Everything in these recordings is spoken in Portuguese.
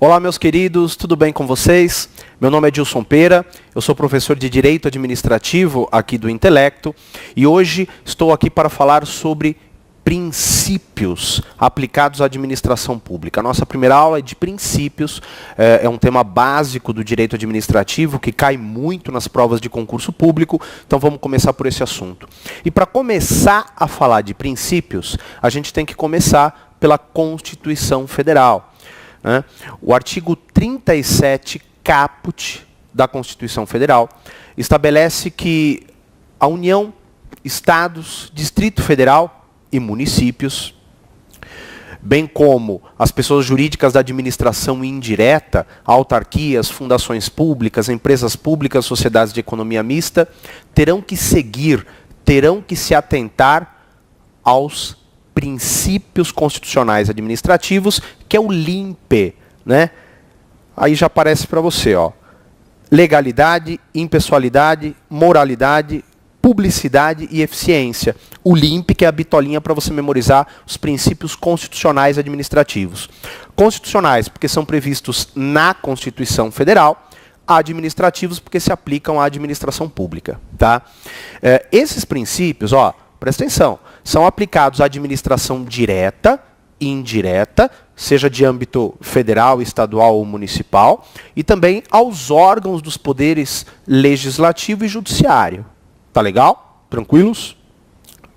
Olá, meus queridos, tudo bem com vocês? Meu nome é Dilson Pera, eu sou professor de Direito Administrativo aqui do Intelecto e hoje estou aqui para falar sobre princípios aplicados à administração pública. A nossa primeira aula é de princípios, é um tema básico do direito administrativo que cai muito nas provas de concurso público, então vamos começar por esse assunto. E para começar a falar de princípios, a gente tem que começar pela Constituição Federal. O artigo 37 caput da Constituição Federal estabelece que a União, Estados, Distrito Federal e municípios, bem como as pessoas jurídicas da administração indireta, autarquias, fundações públicas, empresas públicas, sociedades de economia mista, terão que se atentar aos princípios constitucionais administrativos, que é o LIMPE, né? Aí já aparece para você, ó. Legalidade, impessoalidade, moralidade, publicidade e eficiência. O LIMPE, que é a bitolinha para você memorizar os princípios constitucionais administrativos. Constitucionais, porque são previstos na Constituição Federal, administrativos, porque se aplicam à administração pública. Tá? Esses princípios, ó, presta atenção, são aplicados à administração direta e indireta, seja de âmbito federal, estadual ou municipal, e também aos órgãos dos poderes legislativo e judiciário. Tá legal? Tranquilos?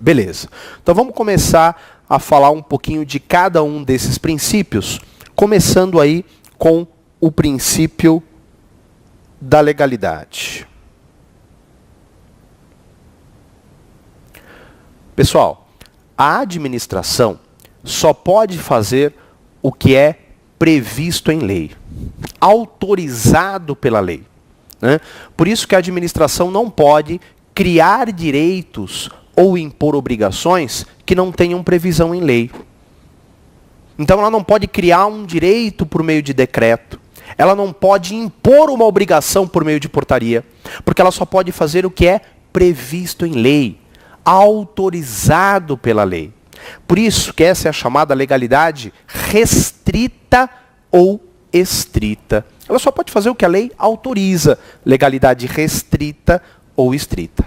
Beleza. Então vamos começar a falar um pouquinho de cada um desses princípios, começando aí com o princípio da legalidade. Pessoal, a administração só pode fazer o que é previsto em lei, autorizado pela lei, né? Por isso que a administração não pode criar direitos ou impor obrigações que não tenham previsão em lei. Então ela não pode criar um direito por meio de decreto. Ela não pode impor uma obrigação por meio de portaria, porque ela só pode fazer o que é previsto em lei, autorizado pela lei. Por isso que essa é a chamada legalidade restrita ou estrita. Ela só pode fazer o que a lei autoriza, legalidade restrita ou estrita.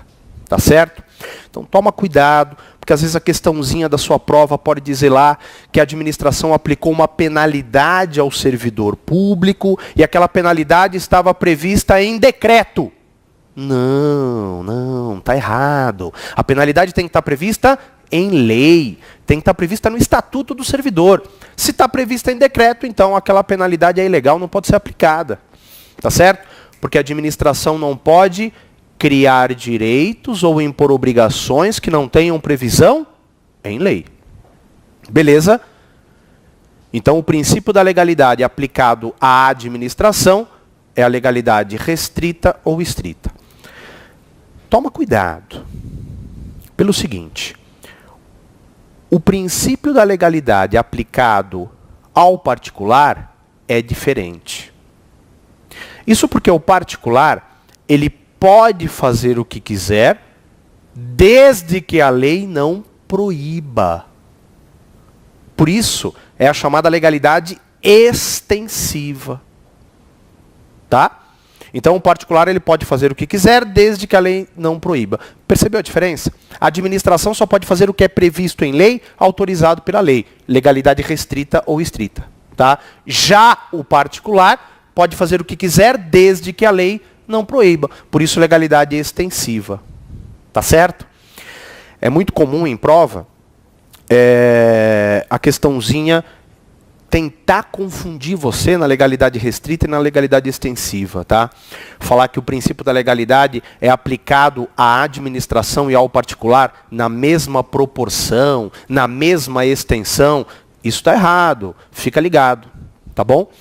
Tá certo? Então toma cuidado, porque às vezes a questãozinha da sua prova pode dizer lá que a administração aplicou uma penalidade ao servidor público e aquela penalidade estava prevista em decreto. Não, tá errado. A penalidade tem que estar prevista em lei, tem que estar prevista no Estatuto do Servidor. Se está prevista em decreto, então aquela penalidade é ilegal, não pode ser aplicada. Tá certo? Porque a administração não pode criar direitos ou impor obrigações que não tenham previsão em lei. Beleza? Então o princípio da legalidade aplicado à administração é a legalidade restrita ou estrita. Toma cuidado. Pelo seguinte, o princípio da legalidade aplicado ao particular é diferente. Isso porque o particular, ele pode fazer o que quiser, desde que a lei não proíba. Por isso, é a chamada legalidade extensiva. Tá? Então, o particular ele pode fazer o que quiser, desde que a lei não proíba. Percebeu a diferença? A administração só pode fazer o que é previsto em lei, autorizado pela lei. Legalidade restrita ou estrita. Tá? Já o particular pode fazer o que quiser, desde que a lei não proíba. Por isso, legalidade extensiva. Tá certo? É muito comum em prova a questãozinha tentar confundir você na legalidade restrita e na legalidade extensiva, tá? Falar que o princípio da legalidade é aplicado à administração e ao particular na mesma proporção, na mesma extensão. Isso está errado. Fica ligado, tá bom?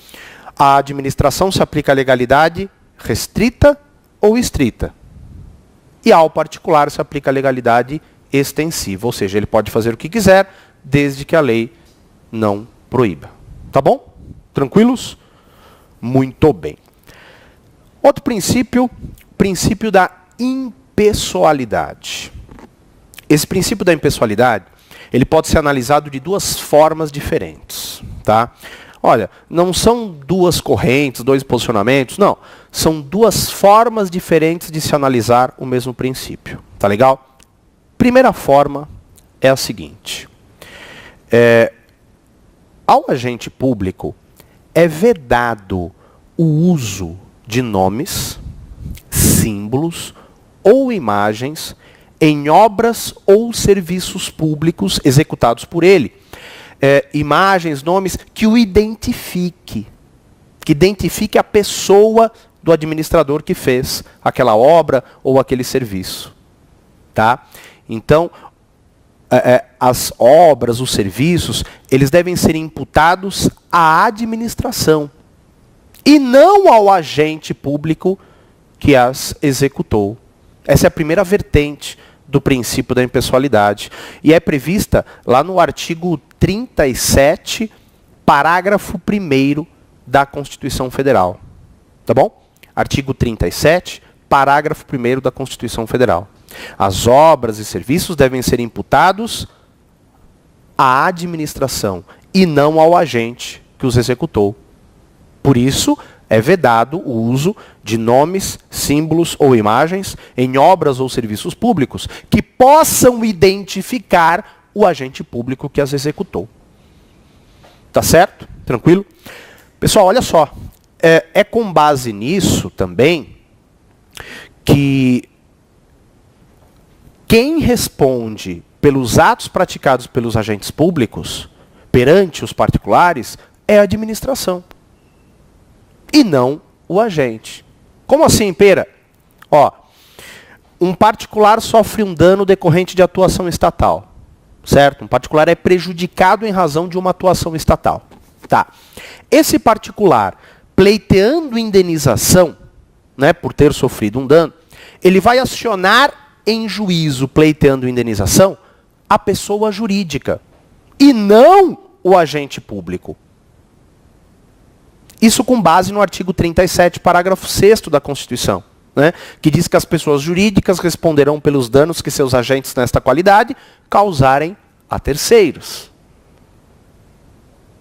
A administração se aplica à legalidade restrita ou estrita. E ao particular se aplica a legalidade extensiva, ou seja, ele pode fazer o que quiser, desde que a lei não proíba. Tá bom? Tranquilos? Muito bem. Outro princípio, princípio da impessoalidade. Esse princípio da impessoalidade, ele pode ser analisado de duas formas diferentes, tá? Olha, não são duas correntes, dois posicionamentos, não. São duas formas diferentes de se analisar o mesmo princípio. Tá legal? Primeira forma é a seguinte. Ao agente público é vedado o uso de nomes, símbolos ou imagens em obras ou serviços públicos executados por ele. Imagens, nomes que o identifique. Que identifique a pessoa do administrador que fez aquela obra ou aquele serviço. Tá? Então, as obras, os serviços, eles devem ser imputados à administração e não ao agente público que as executou. Essa é a primeira vertente do princípio da impessoalidade. E é prevista lá no artigo 37, parágrafo 1º da Constituição Federal. Tá bom? Artigo 37, parágrafo 1º da Constituição Federal. As obras e serviços devem ser imputados à administração e não ao agente que os executou. Por isso, é vedado o uso de nomes, símbolos ou imagens em obras ou serviços públicos que possam identificar o agente público que as executou. Tá certo? Tranquilo? Pessoal, olha só. É com base nisso também que quem responde pelos atos praticados pelos agentes públicos perante os particulares é a administração. E não o agente. Como assim, Pera? Ó, um particular sofre um dano decorrente de atuação estatal. Certo? Um particular é prejudicado em razão de uma atuação estatal. Tá. Esse particular, pleiteando indenização, né, por ter sofrido um dano, ele vai acionar em juízo, pleiteando indenização, a pessoa jurídica. E não o agente público. Isso com base no artigo 37, parágrafo 6º da Constituição, né, que diz que as pessoas jurídicas responderão pelos danos que seus agentes nesta qualidade causarem a terceiros.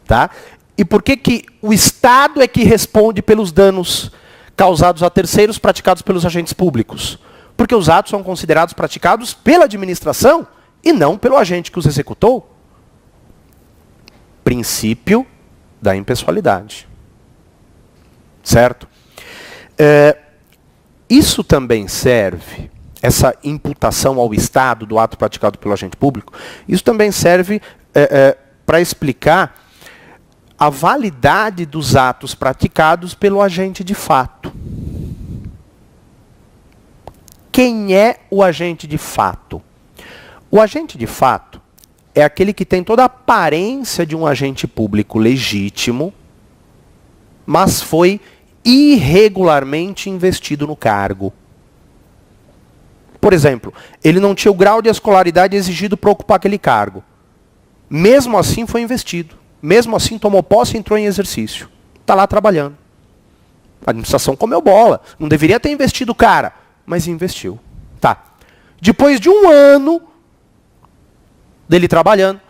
Tá? E por que o Estado é que responde pelos danos causados a terceiros praticados pelos agentes públicos? Porque os atos são considerados praticados pela administração e não pelo agente que os executou. Princípio da impessoalidade. Certo? Isso também serve, essa imputação ao Estado do ato praticado pelo agente público, isso também serve para explicar a validade dos atos praticados pelo agente de fato. Quem é o agente de fato? O agente de fato é aquele que tem toda a aparência de um agente público legítimo, mas foi irregularmente investido no cargo. Por exemplo, ele não tinha o grau de escolaridade exigido para ocupar aquele cargo. Mesmo assim foi investido. Mesmo assim tomou posse e entrou em exercício. Está lá trabalhando. A administração comeu bola. Não deveria ter investido o cara, mas investiu. Tá. Depois de um ano dele trabalhando,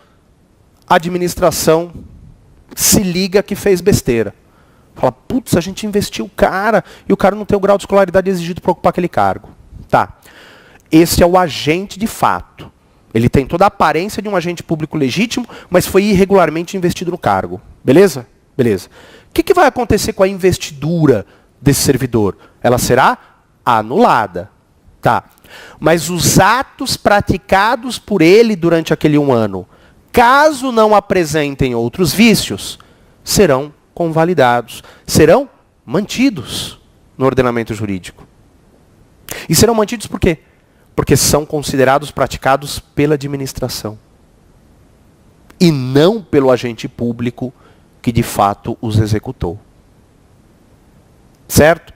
a administração se liga que fez besteira. Fala, putz, a gente investiu o cara e o cara não tem o grau de escolaridade exigido para ocupar aquele cargo. Tá. Esse é o agente de fato. Ele tem toda a aparência de um agente público legítimo, mas foi irregularmente investido no cargo. Beleza? Beleza. O que vai acontecer com a investidura desse servidor? Ela será anulada. Tá. Mas os atos praticados por ele durante aquele um ano, caso não apresentem outros vícios, serão convalidados, serão mantidos no ordenamento jurídico. E serão mantidos por quê? Porque são considerados praticados pela administração. E não pelo agente público que de fato os executou. Certo?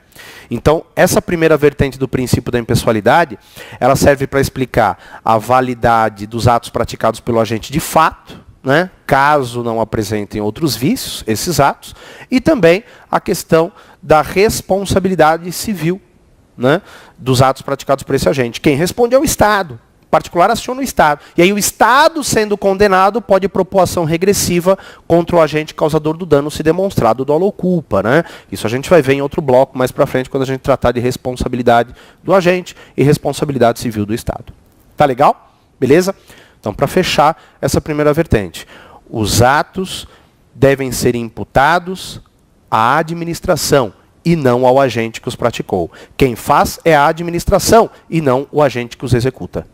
Então, essa primeira vertente do princípio da impessoalidade, ela serve para explicar a validade dos atos praticados pelo agente de fato, né, caso não apresentem outros vícios, esses atos, e também a questão da responsabilidade civil, né, dos atos praticados por esse agente. Quem responde é o Estado. particular aciona o Estado. E aí o Estado, sendo condenado, pode propor ação regressiva contra o agente causador do dano se demonstrado dolo ou culpa, né? Isso a gente vai ver em outro bloco mais para frente, quando a gente tratar de responsabilidade do agente e responsabilidade civil do Estado. Tá legal? Beleza? Então, para fechar essa primeira vertente, os atos devem ser imputados à administração e não ao agente que os praticou. Quem faz é a administração e não o agente que os executa.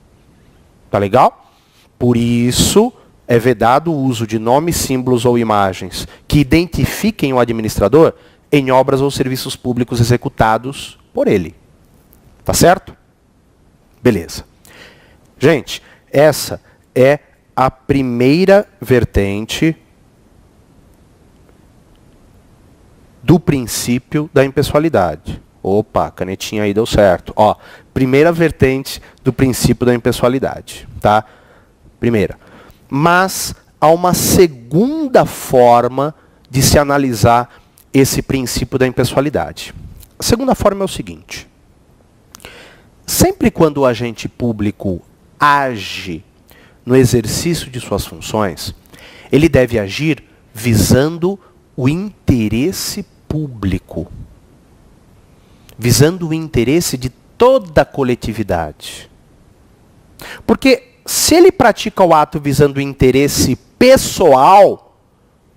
Tá legal? Por isso, é vedado o uso de nomes, símbolos ou imagens que identifiquem o administrador em obras ou serviços públicos executados por ele. Tá certo? Beleza. Gente, essa é a primeira vertente do princípio da impessoalidade. Opa, a canetinha aí deu certo. Ó, primeira vertente do princípio da impessoalidade, tá? Primeira. Mas há uma segunda forma de se analisar esse princípio da impessoalidade. A segunda forma é o seguinte: sempre quando o agente público age no exercício de suas funções, ele deve agir visando o interesse público, visando o interesse de toda a coletividade. Porque se ele pratica o ato visando o interesse pessoal,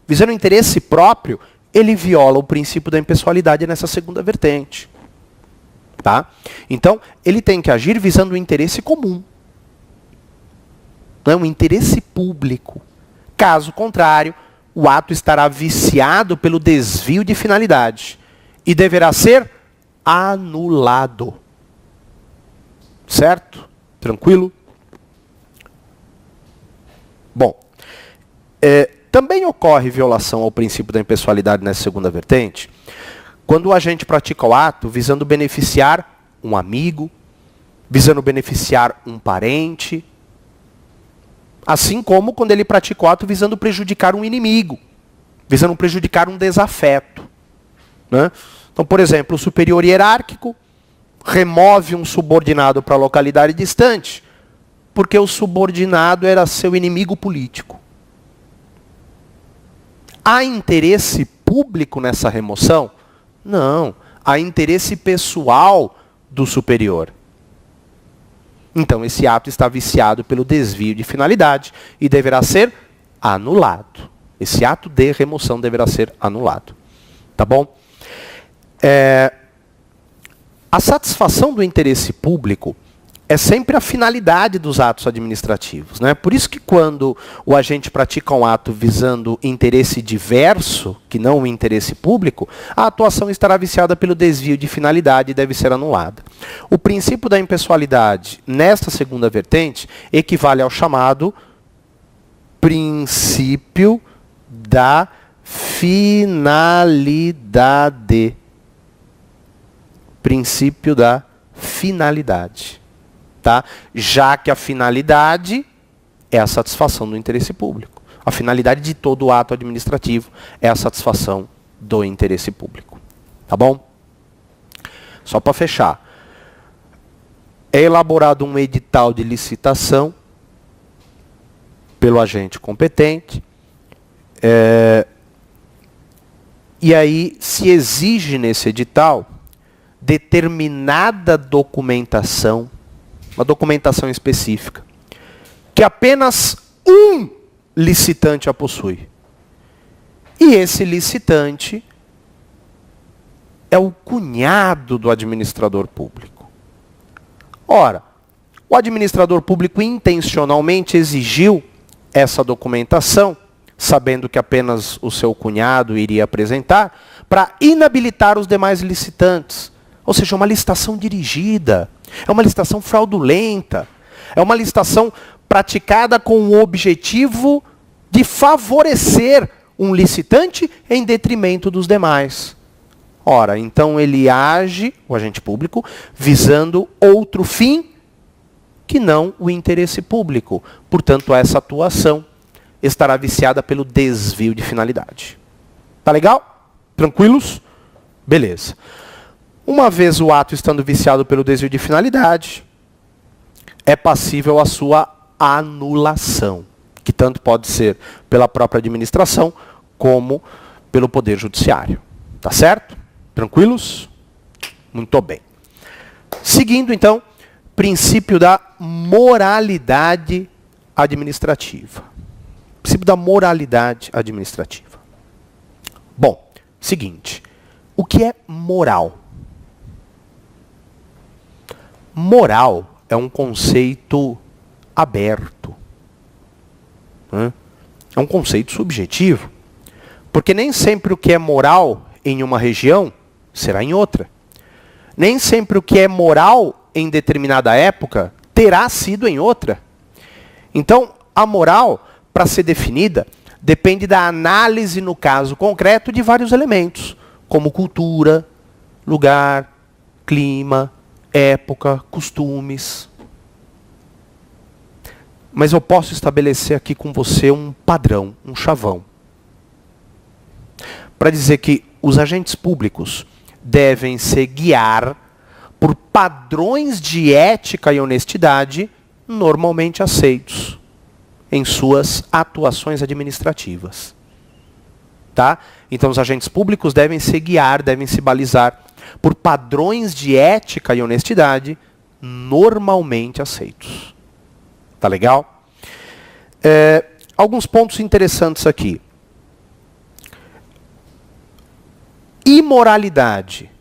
visando o interesse próprio, ele viola o princípio da impessoalidade nessa segunda vertente. Tá? Então, ele tem que agir visando o interesse comum, não é um interesse público. Caso contrário, o ato estará viciado pelo desvio de finalidade e deverá ser anulado. Certo? Tranquilo? Bom, também ocorre violação ao princípio da impessoalidade nessa segunda vertente, quando o agente pratica o ato visando beneficiar um amigo, visando beneficiar um parente, assim como quando ele pratica o ato visando prejudicar um inimigo, visando prejudicar um desafeto, né? Então, por exemplo, o superior hierárquico remove um subordinado para a localidade distante, porque o subordinado era seu inimigo político. Há interesse público nessa remoção? Não. Há interesse pessoal do superior. Então, esse ato está viciado pelo desvio de finalidade e deverá ser anulado. Esse ato de remoção deverá ser anulado. Tá bom? A satisfação do interesse público é sempre a finalidade dos atos administrativos, né? Por isso que quando o agente pratica um ato visando interesse diverso, que não o interesse público, a atuação estará viciada pelo desvio de finalidade e deve ser anulada. O princípio da impessoalidade, nesta segunda vertente, equivale ao chamado princípio da finalidade. Princípio da finalidade. Tá? Já que a finalidade é a satisfação do interesse público. A finalidade de todo ato administrativo é a satisfação do interesse público. Tá bom? Só para fechar. É elaborado um edital de licitação pelo agente competente. E aí se exige nesse edital determinada documentação, uma documentação específica, que apenas um licitante a possui. E esse licitante é o cunhado do administrador público. Ora, o administrador público intencionalmente exigiu essa documentação, sabendo que apenas o seu cunhado iria apresentar, para inabilitar os demais licitantes. Ou seja, uma licitação dirigida, é uma licitação fraudulenta, é uma licitação praticada com o objetivo de favorecer um licitante em detrimento dos demais. Ora, então ele age, o agente público, visando outro fim que não o interesse público. Portanto, essa atuação estará viciada pelo desvio de finalidade. Tá legal? Tranquilos? Beleza. Uma vez o ato estando viciado pelo desvio de finalidade, é passível à sua anulação, que tanto pode ser pela própria administração como pelo Poder Judiciário. Tá certo? Tranquilos? Muito bem. Seguindo, então, princípio da moralidade administrativa. Princípio da moralidade administrativa. Bom, seguinte. O que é moral? Moral é um conceito aberto. É um conceito subjetivo. Porque nem sempre o que é moral em uma região será em outra. Nem sempre o que é moral em determinada época terá sido em outra. Então, a moral, para ser definida, depende da análise, no caso concreto, de vários elementos, como cultura, lugar, clima, época, costumes. Mas eu posso estabelecer aqui com você um padrão, um chavão, para dizer que os agentes públicos devem se guiar por padrões de ética e honestidade normalmente aceitos em suas atuações administrativas. Tá? Então os agentes públicos devem se guiar, devem se balizar por padrões de ética e honestidade normalmente aceitos. Tá legal? Alguns pontos interessantes aqui. Imoralidade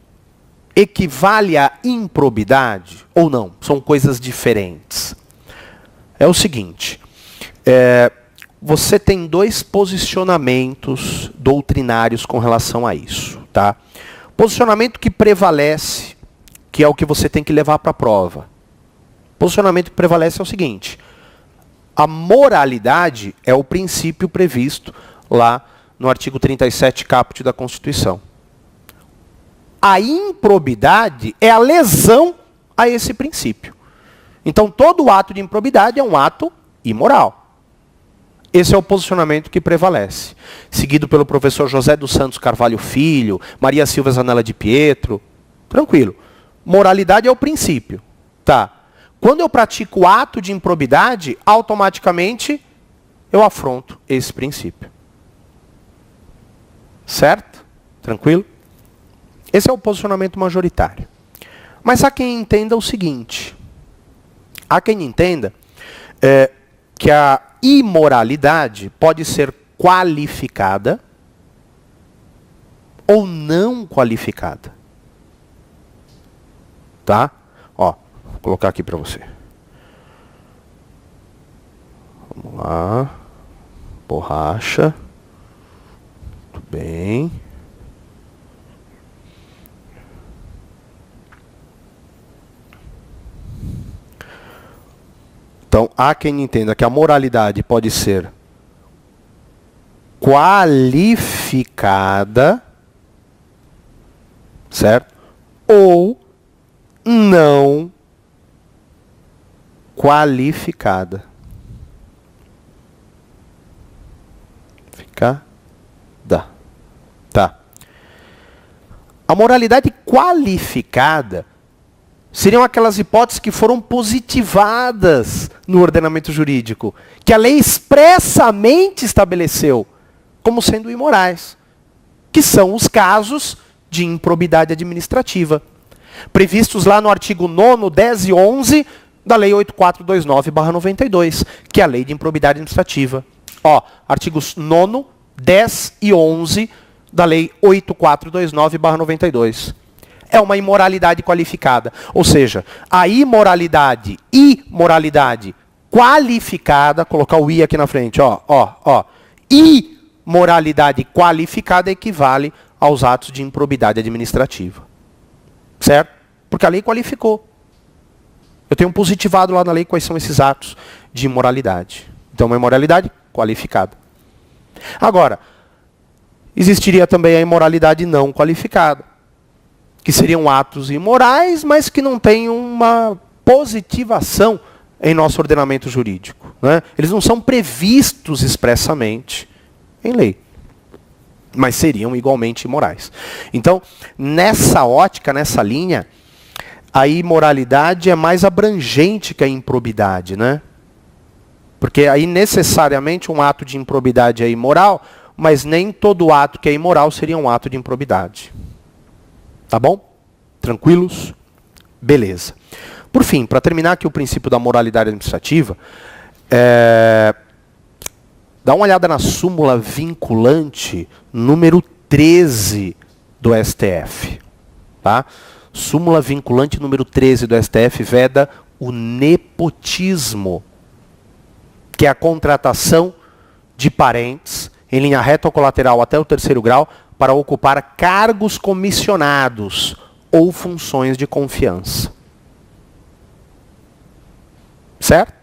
equivale a improbidade ou não? São coisas diferentes. É o seguinte, você tem dois posicionamentos doutrinários com relação a isso. Tá? Posicionamento que prevalece, que é o que você tem que levar para a prova. Posicionamento que prevalece é o seguinte, a moralidade é o princípio previsto lá no artigo 37 caput da Constituição. A improbidade é a lesão a esse princípio. Então, todo ato de improbidade é um ato imoral. Esse é o posicionamento que prevalece. Seguido pelo professor José dos Santos Carvalho Filho, Maria Silva Zanella de Pietro. Tranquilo. Moralidade é o princípio. Tá. Quando eu pratico o ato de improbidade, automaticamente eu afronto esse princípio. Certo? Tranquilo? Esse é o posicionamento majoritário. Mas há quem entenda o seguinte. Há quem entenda que a imoralidade pode ser qualificada ou não qualificada. Tá? Ó, vou colocar aqui para você. Vamos lá. Borracha. Tudo bem. Então, há quem entenda que a moralidade pode ser qualificada, certo? Ou não qualificada. Tá. A moralidade qualificada seriam aquelas hipóteses que foram positivadas no ordenamento jurídico, que a lei expressamente estabeleceu como sendo imorais, que são os casos de improbidade administrativa, previstos lá no artigo 9º, 10 e 11 da Lei 8429/92, que é a Lei de Improbidade Administrativa. Ó, artigos 9º, 10 e 11 da Lei 8429/92. É uma imoralidade qualificada. Ou seja, a imoralidade e moralidade qualificada, colocar o I aqui na frente, ó. Imoralidade qualificada equivale aos atos de improbidade administrativa. Certo? Porque a lei qualificou. Eu tenho positivado lá na lei quais são esses atos de imoralidade. Então, uma imoralidade qualificada. Agora, existiria também a imoralidade não qualificada, que seriam atos imorais, mas que não têm uma positivação em nosso ordenamento jurídico. Né? Eles não são previstos expressamente em lei, mas seriam igualmente imorais. Então, nessa ótica, nessa linha, a imoralidade é mais abrangente que a improbidade, né? Porque aí necessariamente um ato de improbidade é imoral, mas nem todo ato que é imoral seria um ato de improbidade. Tá bom? Tranquilos? Beleza. Por fim, para terminar aqui o princípio da moralidade administrativa, dá uma olhada na súmula vinculante número 13 do STF. Tá? Súmula vinculante número 13 do STF veda o nepotismo, que é a contratação de parentes, em linha reta ou colateral até o 3º grau, para ocupar cargos comissionados ou funções de confiança. Certo?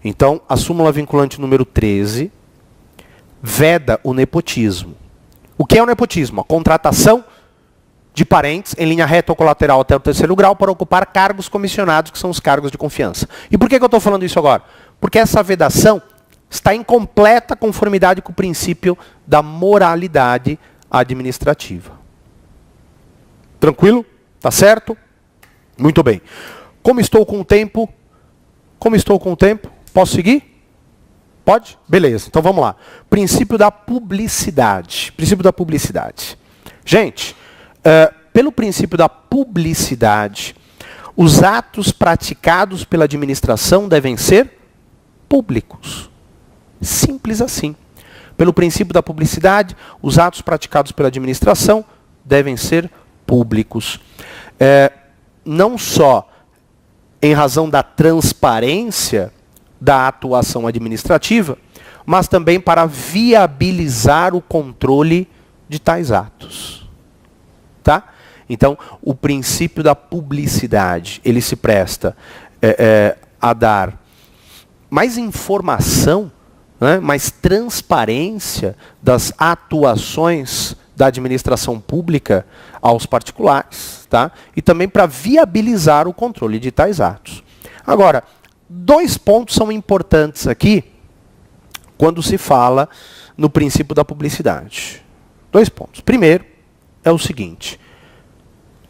Então, a súmula vinculante número 13 veda o nepotismo. O que é o nepotismo? A contratação de parentes em linha reta ou colateral até o 3º grau para ocupar cargos comissionados, que são os cargos de confiança. E por que eu estou falando isso agora? Porque essa vedação está em completa conformidade com o princípio da moralidade administrativa. Tranquilo? Tá certo? Muito bem. Como estou com o tempo? Posso seguir? Pode? Beleza. Então vamos lá. Princípio da publicidade. Princípio da publicidade. Gente, pelo princípio da publicidade, os atos praticados pela administração devem ser públicos. Simples assim. Pelo princípio da publicidade, os atos praticados pela administração devem ser públicos. Não só em razão da transparência da atuação administrativa, mas também para viabilizar o controle de tais atos. Tá? Então, o princípio da publicidade, ele se presta a dar mais informação, né, mais transparência das atuações da administração pública aos particulares, tá? E também para viabilizar o controle de tais atos. Agora, 2 pontos são importantes aqui quando se fala no princípio da publicidade. 2 pontos. Primeiro é o seguinte: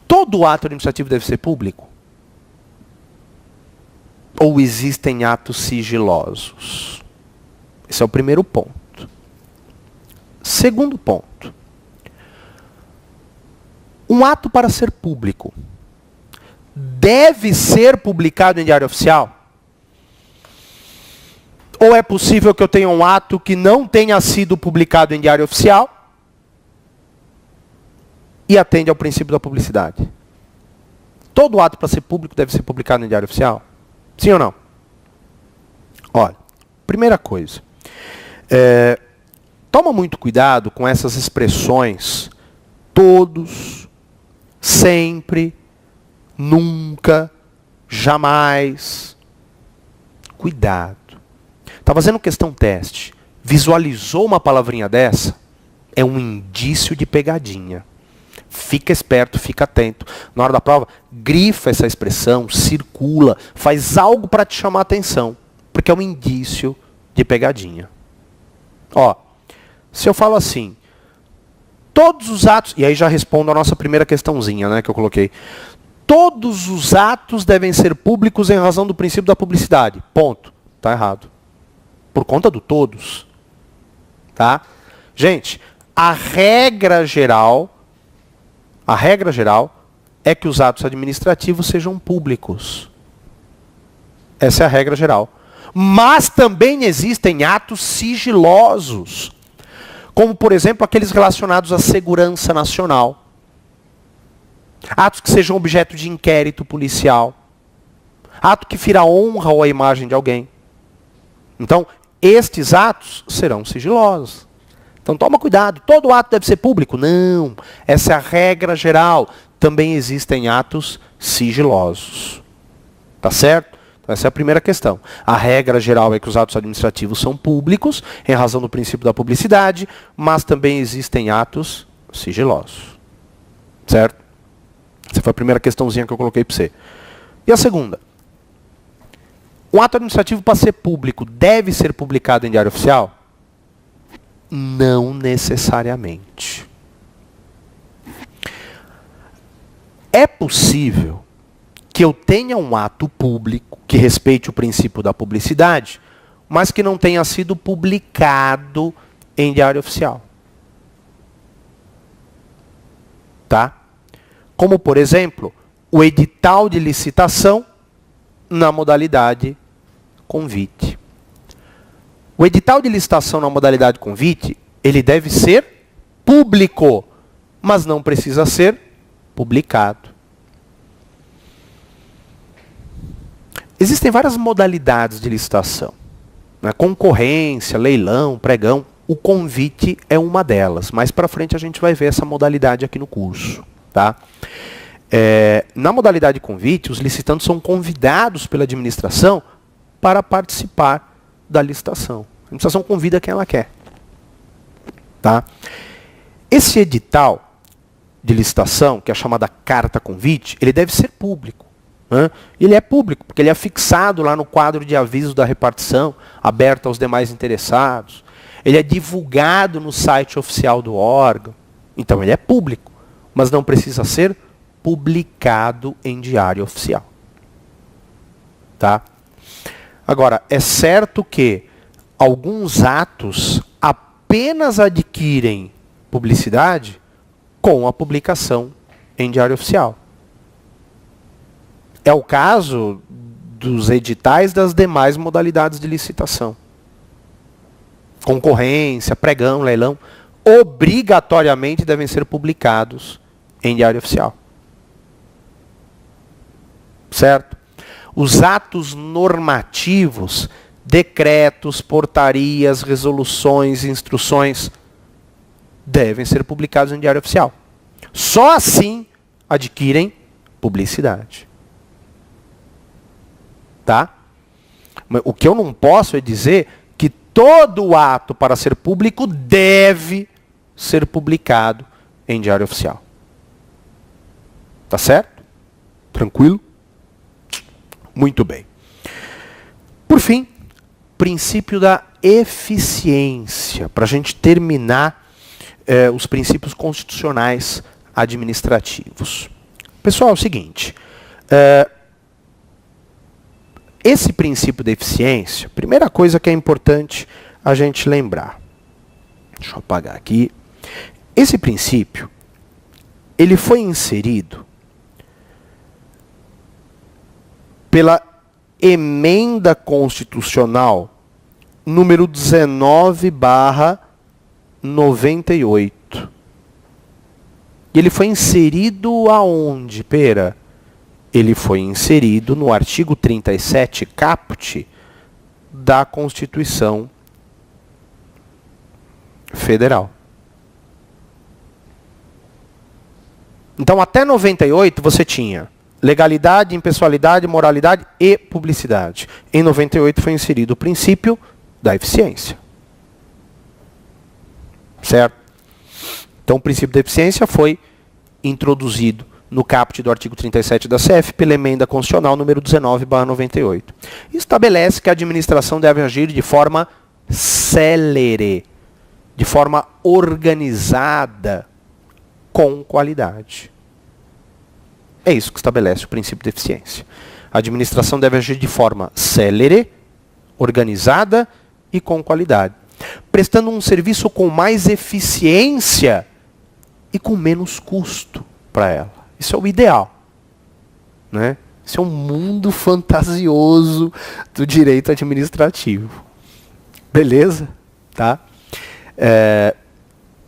todo ato administrativo deve ser público? Ou existem atos sigilosos? Esse é o primeiro ponto. Segundo ponto. Um ato para ser público deve ser publicado em diário oficial? Ou é possível que eu tenha um ato que não tenha sido publicado em diário oficial e atende ao princípio da publicidade? Todo ato para ser público deve ser publicado em diário oficial? Sim ou não? Olha, primeira coisa. Toma muito cuidado com essas expressões todos, sempre, nunca, jamais. Cuidado. Está fazendo questão teste. Visualizou uma palavrinha dessa? É um indício de pegadinha. Fica esperto, fica atento. Na hora da prova, grifa essa expressão, circula, faz algo para te chamar a atenção. Porque é um indício de pegadinha. Ó, se eu falo assim, todos os atos, e aí já respondo a nossa primeira questãozinha, né, que eu coloquei. Todos os atos devem ser públicos em razão do princípio da publicidade. Ponto. Tá errado. Por conta do todos. Tá? Gente, a regra geral é que os atos administrativos sejam públicos. Essa é a regra geral. Mas também existem atos sigilosos, como, por exemplo, aqueles relacionados à segurança nacional. Atos que sejam objeto de inquérito policial. Ato que fira a honra ou a imagem de alguém. Então, estes atos serão sigilosos. Então, toma cuidado. Todo ato deve ser público? Não. Essa é a regra geral. Também existem atos sigilosos. Tá certo? Então, essa é a primeira questão. A regra geral é que os atos administrativos são públicos, em razão do princípio da publicidade, mas também existem atos sigilosos. Certo? Essa foi a primeira questãozinha que eu coloquei para você. E a segunda? Um ato administrativo, para ser público, deve ser publicado em diário oficial? Não necessariamente. É possível que eu tenha um ato público que respeite o princípio da publicidade, mas que não tenha sido publicado em diário oficial. Tá? Como, por exemplo, o edital de licitação na modalidade convite. O edital de licitação na modalidade convite, ele deve ser público, mas não precisa ser publicado. Existem várias modalidades de licitação, né? Concorrência, leilão, pregão. O convite é uma delas. Mais para frente a gente vai ver essa modalidade aqui no curso. Tá? Na modalidade convite, os licitantes são convidados pela administração para participar da licitação. A administração convida quem ela quer. Tá? Esse edital de licitação, que é a chamada carta convite, ele deve ser público. Né? Ele é público, porque ele é fixado lá no quadro de aviso da repartição, aberto aos demais interessados. Ele é divulgado no site oficial do órgão. Então ele é público, mas não precisa ser publicado em diário oficial. Tá? Agora, é certo que alguns atos apenas adquirem publicidade com a publicação em diário oficial. É o caso dos editais das demais modalidades de licitação. Concorrência, pregão, leilão, obrigatoriamente devem ser publicados em diário oficial. Certo? Os atos normativos, decretos, portarias, resoluções, instruções, devem ser publicados em diário oficial. Só assim adquirem publicidade. Tá? O que eu não posso é dizer que todo ato para ser público deve ser publicado em diário oficial. Tá certo? Tranquilo? Muito bem. Por fim, princípio da eficiência, para a gente terminar os princípios constitucionais administrativos. Pessoal, é o seguinte, esse princípio da eficiência, primeira coisa que é importante a gente lembrar, deixa eu apagar aqui, esse princípio, ele foi inserido pela emenda constitucional número 19/98. E ele foi inserido aonde, Pera? Ele foi inserido no artigo 37 caput da Constituição Federal. Então, até 98 você tinha legalidade, impessoalidade, moralidade e publicidade. Em 98 foi inserido o princípio da eficiência. Certo? Então o princípio da eficiência foi introduzido no caput do artigo 37 da CF pela emenda constitucional número 19/98. Estabelece que a administração deve agir de forma célere, de forma organizada, com qualidade. É isso que estabelece o princípio de eficiência. A administração deve agir de forma célere, organizada e com qualidade, prestando um serviço com mais eficiência e com menos custo para ela. Isso é o ideal. Né? Isso é um mundo fantasioso do direito administrativo. Beleza? Tá?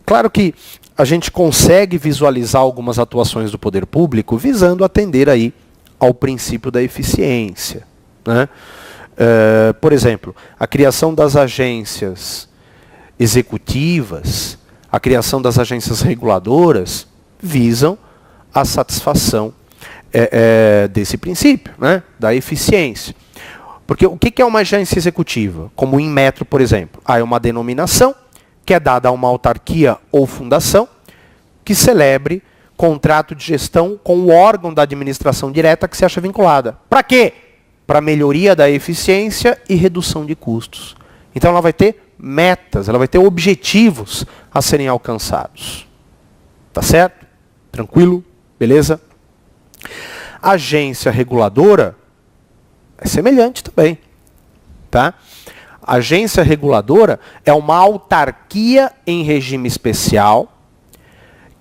Claro que a gente consegue visualizar algumas atuações do poder público visando atender aí ao princípio da eficiência. Né? Por exemplo, a criação das agências executivas, a criação das agências reguladoras, visam a satisfação desse princípio, né? Da eficiência. Porque o que é uma agência executiva? Como o Inmetro, por exemplo. É uma denominação que é dada a uma autarquia ou fundação que celebre contrato de gestão com o órgão da administração direta que se acha vinculada. Para quê? Para melhoria da eficiência e redução de custos. Então ela vai ter metas, ela vai ter objetivos a serem alcançados. Tá certo? Tranquilo? Beleza? Agência reguladora é semelhante também. Tá? Agência reguladora é uma autarquia em regime especial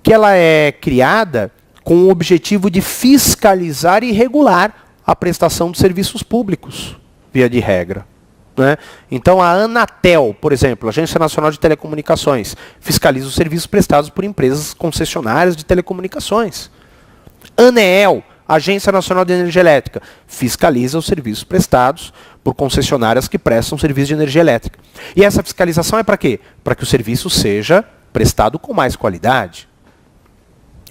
que ela é criada com o objetivo de fiscalizar e regular a prestação de serviços públicos, via de regra. Né? Então a Anatel, por exemplo, Agência Nacional de Telecomunicações, fiscaliza os serviços prestados por empresas concessionárias de telecomunicações. ANEEL, Agência Nacional de Energia Elétrica, fiscaliza os serviços prestados por concessionárias que prestam serviço de energia elétrica. E essa fiscalização é para quê? Para que o serviço seja prestado com mais qualidade.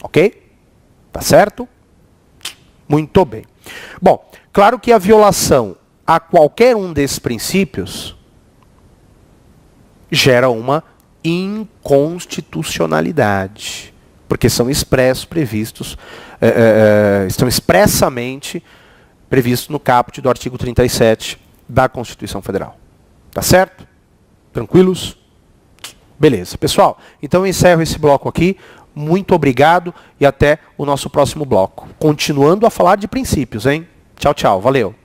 Ok? Tá certo? Muito bem. Bom, claro que a violação a qualquer um desses princípios gera uma inconstitucionalidade, porque são previstos, estão expressamente previstos no caput do artigo 37 da Constituição Federal. Tá certo? Tranquilos? Beleza. Pessoal, então eu encerro esse bloco aqui. Muito obrigado e até o nosso próximo bloco. Continuando a falar de princípios, hein? Tchau, tchau. Valeu.